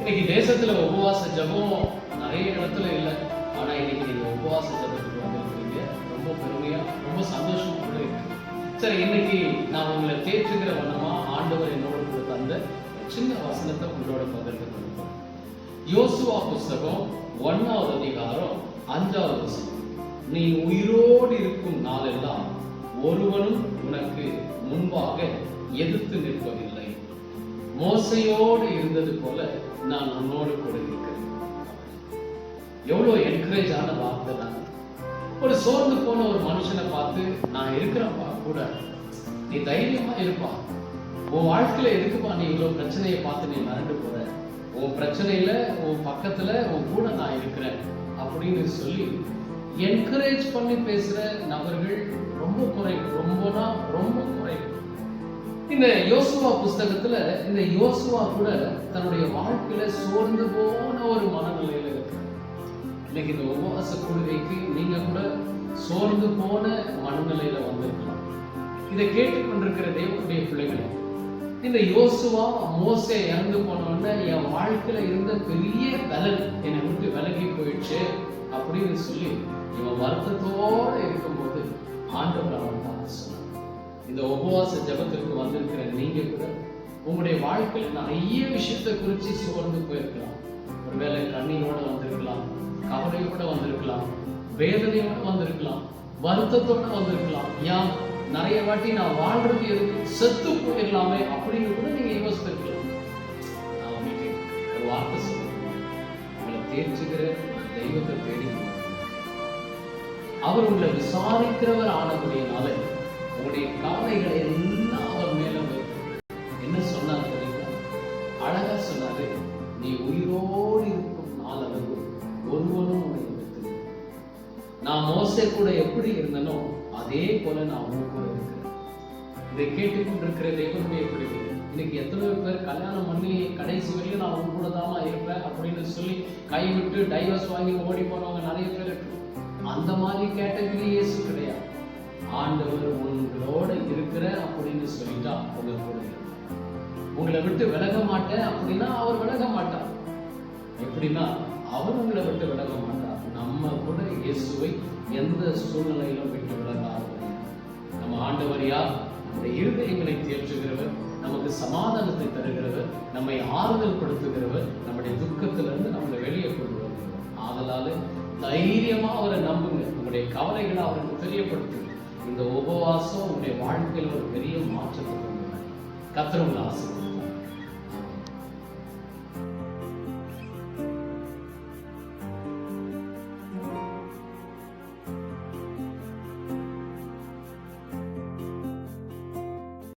இன்னைக்கு தேசத்துல உபவாச ஜபம் நிறைய இடத்துல இல்லை. ஆனா இன்னைக்கு நீங்க உபவாச ஜபத்துக்கு வந்திருக்கீங்க. ரொம்ப பெருமையா, ரொம்ப சந்தோஷமா கூட இருக்கு. சரி, இன்னைக்கு நான் உங்களை தேற்றுகிற வண்ணமா ஆண்டவர் என்னோட கொடுத்த அந்த சின்ன வசனத்தை உங்களோட பகிர்ந்து கொள்வோம். யோசுவா புஸ்தகம் 1வது அதிகாரம் 5வது வசனம். நீ உயிரோடு இருக்கும் நாளெல்லாம் ஒருவனும் உனக்கு முன்பாக எதிர்த்து நிற்பதில்லை. மோசையோடு இருந்தது போல நான் உன்னோடு கூட இருக்கிறேன். எவ்வளவு என்கரேஜ் ஆன வார்த்தை தான். ஒரு சோர்ந்து போன ஒரு மனுஷனை பார்த்து நான் இருக்கிறப்பா கூட, நீ தைரியமா இருப்பா, உன் வாழ்க்கையில எதுக்குப்பா நீ இவ்வளவு பிரச்சனையை பார்த்து நீ மறந்து போற, உன் பிரச்சனையில உன் பக்கத்துல உன் கூட நான் இருக்கிறேன் அப்படின்னு சொல்லி என்கரேஜ் பண்ணி பேசுற நபர்கள் ரொம்ப குறைவு. ரொம்ப குறைவு. இந்த யோசுவா புஸ்தகத்துல இந்த யோசுவா கூட தன்னுடைய வாழ்க்கையில சோர்ந்து போன ஒரு மனநிலையில இருக்கு. இன்னைக்கு இந்த உபவாச கொள்கைக்கு நீங்க கூட சோர்ந்து போன மனநிலையில வந்திருக்கலாம். இதை கேட்டுக்கொண்டிருக்கிற தேவனுடைய பிள்ளைகளை, இந்த யோசுவா மோசே இறந்து போனோடனே என் வாழ்க்கையில இருந்த பெரிய பலன் என்னை விட்டு விலகி போயிடுச்சு அப்படின்னு சொல்லி இவன் வருத்தத்தோட இருக்கும்போது ஆண்டவர் அவன் பார்த்து சொன்னார். இந்த உபவாச ஜபத்திற்கு வந்திருக்கிற நீங்க கூட உங்களுடைய வாழ்க்கையில் நிறைய விஷயத்தை குறித்து சோர்ந்து போயிருக்கலாம். ஒருவேளை கண்ணீரோட வந்திருக்கலாம், கவலையோட வந்திருக்கலாம், வேதனையோட வந்திருக்கலாம், வருத்தத்தோட வந்திருக்கலாம். ஏன் நிறைய வாட்டி நான் வாழ்றது எதுக்கு, செத்து போயிடலாமே அப்படின்னு கூட நீங்க யோசித்திருக்கலாம். நான் உங்களுக்கு ஒரு வார்த்தை சொல்றேன், உங்களை தேர்ச்சுக்கிற தெய்வத்தை தேடி அவர் உங்களை விசாரிக்கிறவர் ஆனபடியினால உங்களுடைய கவலைகளை எல்லாம் அவர் மேல வைத்து என்ன சொன்னார் தெரியுமா? அழகா சொன்னாரு, நீ உயிரோடு இருக்கும் நாளளவு ஒருவனும் உன்னை எதிர்த்து. நான் மோசே கூட எப்படி இருந்தனோ அதே போல நான் உன் கூட இருக்கிறேன். இதை கேட்டுக்கொண்டிருக்கிற தேவனுடைய பிள்ளைகள், இன்னைக்கு எத்தனையோ பேர் கல்யாணம் பண்ணி கடைசி வரையும் நான் உன் கூட தான் இருப்பேன் அப்படின்னு சொல்லி கைவிட்டு டைவர்ஸ் வாங்கி ஓடி போனவங்க நிறைய பேர் இருக்கு. அந்த மாதிரி கேட்டகரி இயேசு கிடையாது. ஆண்டவர் உங்களோட இருக்கிற அப்படின்னு சொல்லிட்டா உங்க கூட இருப்பார். உங்களை விட்டு விலக மாட்டேன் அப்படின்னா அவர் விலக மாட்டார். எப்படின்னா அவர் உங்களை விட்டு விலக மாட்டார். நம்ம கூட இயேசுவை எந்த சூழ்நிலையிலும் விட்டு விலகாது. நம்ம ஆண்டவர் யார்? நம்முடைய இருதயங்களை தேற்றுகிறவர், நமக்கு சமாதானத்தை தருகிறவர், நம்மை ஆறுதல் படுத்துகிறவர், நம்முடைய துக்கத்திலிருந்து நம்மளை வெளியே கொண்டு வருகிறவர். ஆதலால தைரியமா அவரை நம்புங்க. உங்களுடைய கவலைகளை அவருக்கு தெரியப்படுத்துங்க. இந்த உபவாசம் உங்களுடைய வாழ்க்கையில் ஒரு பெரிய மாற்றத்தை கொண்டு வரும். கர்த்தர் உங்களை ஆசீர்வதிப்பார்.